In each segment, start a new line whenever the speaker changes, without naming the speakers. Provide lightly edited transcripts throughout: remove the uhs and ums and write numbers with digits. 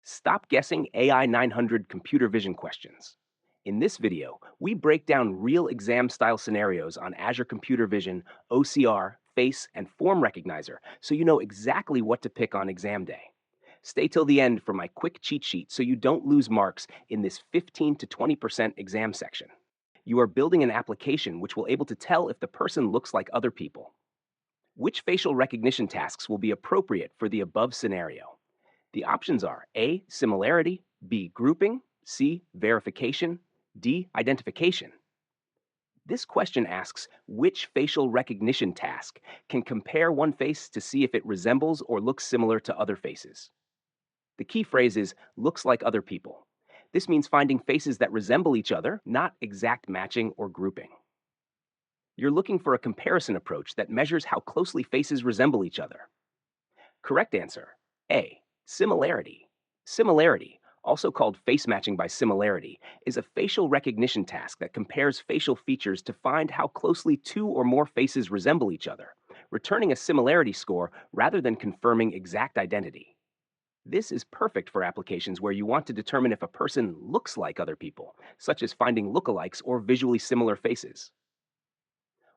Stop guessing AI 900 computer vision questions. In this video, we break down real exam-style scenarios on Azure Computer Vision, OCR, Face, and Form Recognizer so you know exactly what to pick on exam day. Stay till the end for my quick cheat sheet so you don't lose marks in this 15 to 20% exam section. You are building an application which will able to tell if the person looks like other people. Which facial recognition tasks will be appropriate for the above scenario? The options are A, similarity, B, grouping, C, verification, D, identification. This question asks which facial recognition task can compare one face to see if it resembles or looks similar to other faces. The key phrase is looks like other people. This means finding faces that resemble each other, not exact matching or grouping. You're looking for a comparison approach that measures how closely faces resemble each other. Correct answer, A, similarity. Similarity, also called face matching by similarity, is a facial recognition task that compares facial features to find how closely two or more faces resemble each other, returning a similarity score rather than confirming exact identity. This is perfect for applications where you want to determine if a person looks like other people, such as finding lookalikes or visually similar faces.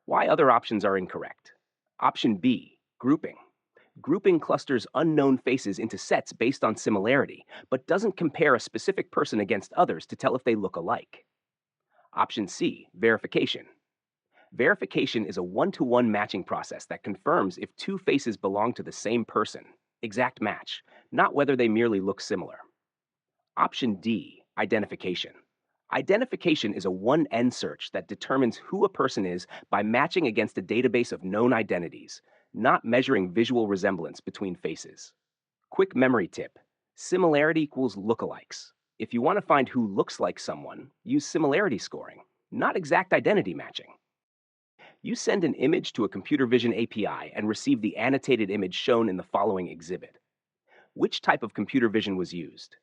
Why other options are incorrect? Option B, grouping. Grouping clusters unknown faces into sets based on similarity, but doesn't compare a specific person against others to tell if they look alike. Option C, verification. Verification is a one-to-one matching process that confirms if two faces belong to the same person, exact match, not whether they merely look similar. Option D, identification. Identification is a one-end search that determines who a person is by matching against a database of known identities, not measuring visual resemblance between faces. Quick memory tip: similarity equals lookalikes. If you want to find who looks like someone, use similarity scoring, not exact identity matching. You send an image to a computer vision API and receive the annotated image shown in the following exhibit. Which type of computer vision was used?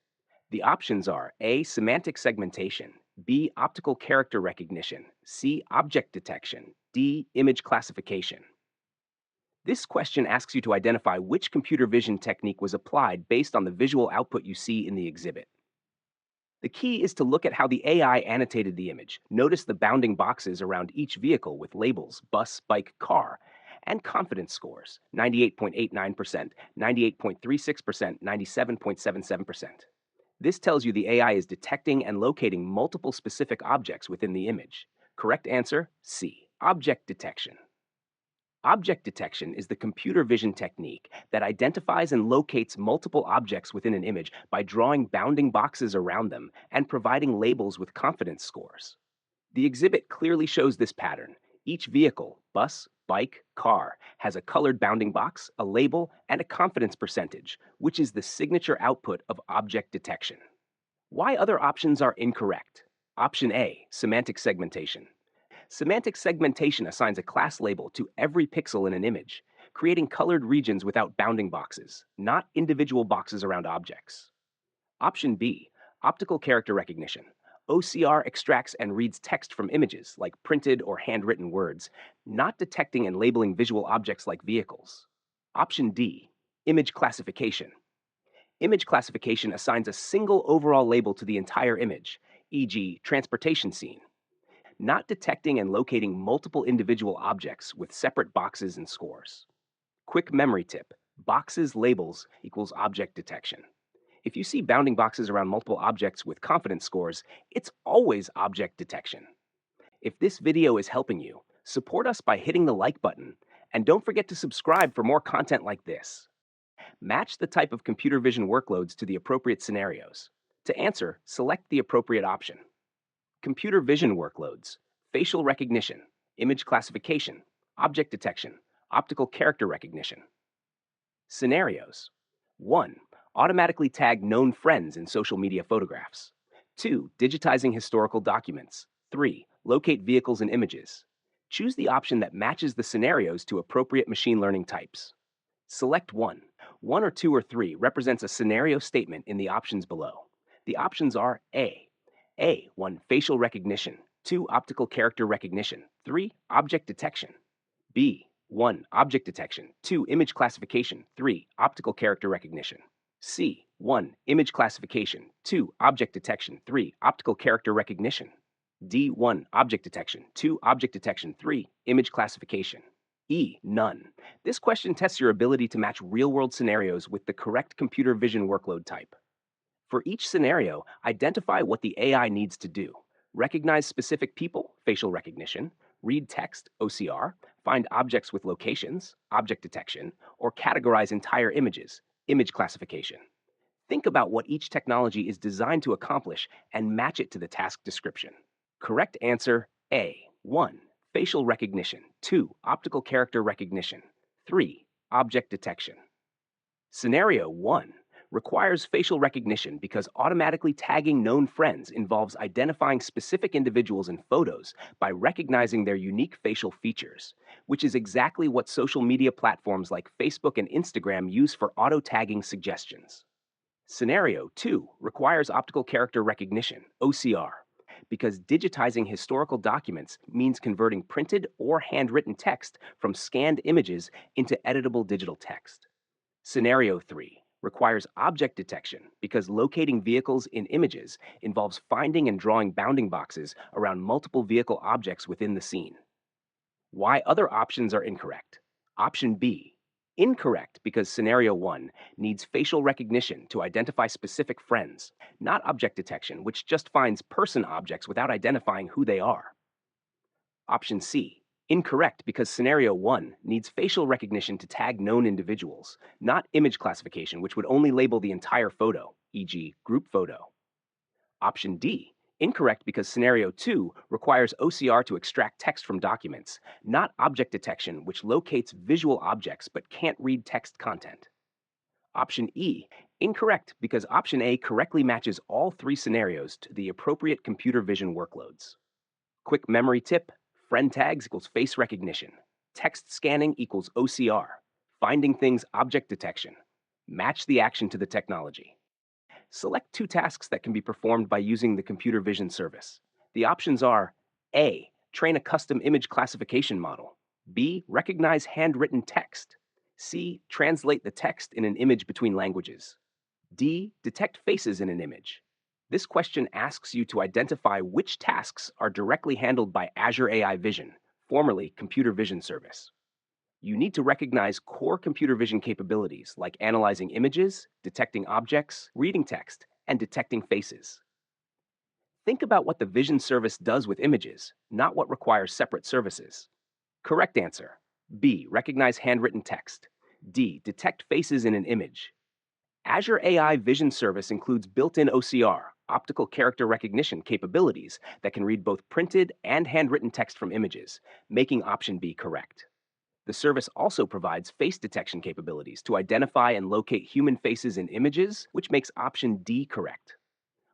The options are A, semantic segmentation, B, optical character recognition, C, object detection, D, image classification. This question asks you to identify which computer vision technique was applied based on the visual output you see in the exhibit. The key is to look at how the AI annotated the image. Notice the bounding boxes around each vehicle with labels bus, bike, car, and confidence scores 98.89%, 98.36%, 97.77%. This tells you the AI is detecting and locating multiple specific objects within the image. Correct answer, C, object detection. Object detection is the computer vision technique that identifies and locates multiple objects within an image by drawing bounding boxes around them and providing labels with confidence scores. The exhibit clearly shows this pattern. Each vehicle, bus, bike, car, has a colored bounding box, a label, and a confidence percentage, which is the signature output of object detection. Why other options are incorrect? Option A, semantic segmentation. Semantic segmentation assigns a class label to every pixel in an image, creating colored regions without bounding boxes, not individual boxes around objects. Option B, optical character recognition. OCR extracts and reads text from images, like printed or handwritten words, not detecting and labeling visual objects like vehicles. Option D, image classification. Image classification assigns a single overall label to the entire image, e.g., transportation scene, not detecting and locating multiple individual objects with separate boxes and scores. Quick memory tip: boxes labels equals object detection. If you see bounding boxes around multiple objects with confidence scores, it's always object detection. If this video is helping you, support us by hitting the like button, and don't forget to subscribe for more content like this. Match the type of computer vision workloads to the appropriate scenarios. To answer, select the appropriate option. Computer vision workloads: facial recognition, image classification, object detection, optical character recognition. Scenarios: 1. Automatically tag known friends in social media photographs. 2. Digitizing historical documents. 3. Locate vehicles and images. Choose the option that matches the scenarios to appropriate machine learning types. Select one. 1 or 2 or 3 represents a scenario statement in the options below. The options are A, 1. Facial recognition. 2. Optical character recognition. 3. Object detection. B, 1. Object detection. 2. Image classification. 3. Optical character recognition. C. 1. Image classification. 2. Object detection. 3. Optical character recognition. D. 1. Object detection. 2. Object detection. 3. Image classification. E. None. This question tests your ability to match real-world scenarios with the correct computer vision workload type. For each scenario, identify what the AI needs to do. Recognize specific people, facial recognition, read text, OCR, find objects with locations, object detection, or categorize entire images, image classification. Think about what each technology is designed to accomplish and match it to the task description. Correct answer A. 1. Facial recognition. 2. Optical character recognition. 3. Object detection. Scenario 1 requires facial recognition because automatically tagging known friends involves identifying specific individuals in photos by recognizing their unique facial features, which is exactly what social media platforms like Facebook and Instagram use for auto-tagging suggestions. Scenario 2 requires optical character recognition, OCR, because digitizing historical documents means converting printed or handwritten text from scanned images into editable digital text. Scenario 3 requires object detection because locating vehicles in images involves finding and drawing bounding boxes around multiple vehicle objects within the scene. Why other options are incorrect? Option B, incorrect because scenario 1 needs facial recognition to identify specific friends, not object detection, which just finds person objects without identifying who they are. Option C, incorrect because scenario 1 needs facial recognition to tag known individuals, not image classification, which would only label the entire photo, e.g., group photo. Option D, incorrect because scenario 2 requires OCR to extract text from documents, not object detection, which locates visual objects but can't read text content. Option E, incorrect because option A correctly matches all three scenarios to the appropriate computer vision workloads. Quick memory tip: friend tags equals face recognition. Text scanning equals OCR. Finding things object detection. Match the action to the technology. Select two tasks that can be performed by using the computer vision service. The options are A. Train a custom image classification model. B. Recognize handwritten text. C. Translate the text in an image between languages. D. Detect faces in an image. This question asks you to identify which tasks are directly handled by Azure AI Vision, formerly Computer Vision Service. You need to recognize core computer vision capabilities like analyzing images, detecting objects, reading text, and detecting faces. Think about what the Vision service does with images, not what requires separate services. Correct answer: B. Recognize handwritten text. D. Detect faces in an image. Azure AI Vision Service includes built-in OCR, optical character recognition capabilities that can read both printed and handwritten text from images, making option B correct. The service also provides face detection capabilities to identify and locate human faces in images, which makes option D correct.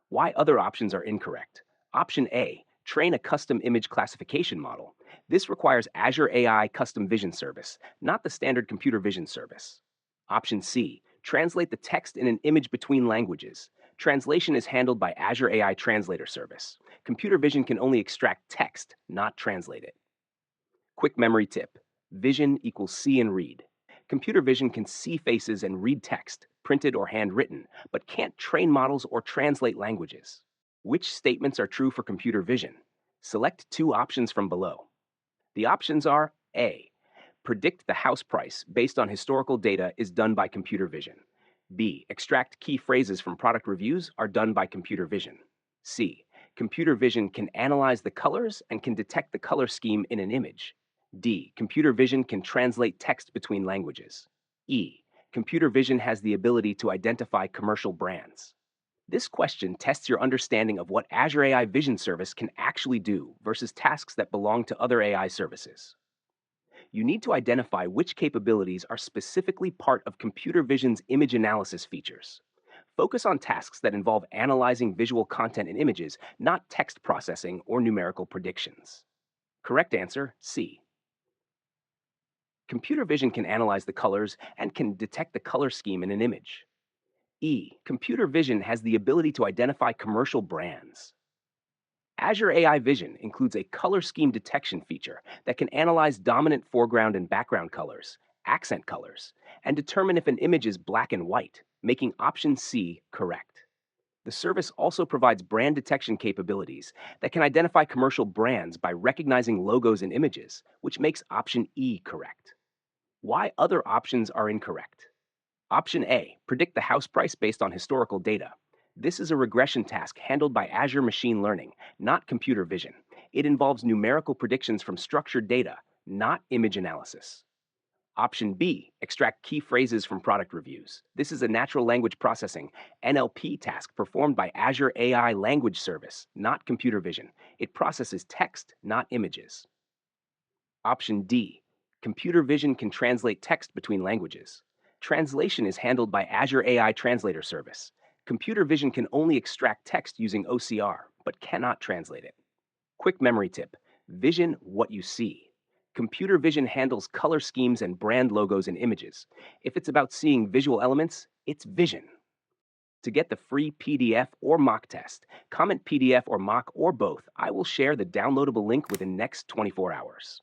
Why other options are incorrect? Option A, train a custom image classification model. This requires Azure AI Custom Vision Service, not the standard computer vision service. Option C, translate the text in an image between languages. Translation is handled by Azure AI Translator Service. Computer vision can only extract text, not translate it. Quick memory tip: vision equals see and read. Computer vision can see faces and read text, printed or handwritten, but can't train models or translate languages. Which statements are true for computer vision? Select two options from below. The options are A. Predict the house price based on historical data is done by computer vision. B. Extract key phrases from product reviews are done by computer vision. C. Computer vision can analyze the colors and can detect the color scheme in an image. D. Computer vision can translate text between languages. E. Computer vision has the ability to identify commercial brands. This question tests your understanding of what Azure AI Vision Service can actually do versus tasks that belong to other AI services. You need to identify which capabilities are specifically part of computer vision's image analysis features. Focus on tasks that involve analyzing visual content in images, not text processing or numerical predictions. Correct answer: C. Computer vision can analyze the colors and can detect the color scheme in an image. E. Computer vision has the ability to identify commercial brands. Azure AI Vision includes a color scheme detection feature that can analyze dominant foreground and background colors, accent colors, and determine if an image is black and white, making option C correct. The service also provides brand detection capabilities that can identify commercial brands by recognizing logos and images, which makes option E correct. Why other options are incorrect? Option A, predict the house price based on historical data. This is a regression task handled by Azure Machine Learning, not computer vision. It involves numerical predictions from structured data, not image analysis. Option B, extract key phrases from product reviews. This is a natural language processing (NLP) task performed by Azure AI Language Service, not computer vision. It processes text, not images. Option D, computer vision can translate text between languages. Translation is handled by Azure AI Translator Service. Computer vision can only extract text using OCR, but cannot translate it. Quick memory tip: vision what you see. Computer vision handles color schemes and brand logos in images. If it's about seeing visual elements, it's vision. To get the free PDF or mock test, comment PDF or mock or both. I will share the downloadable link within next 24 hours.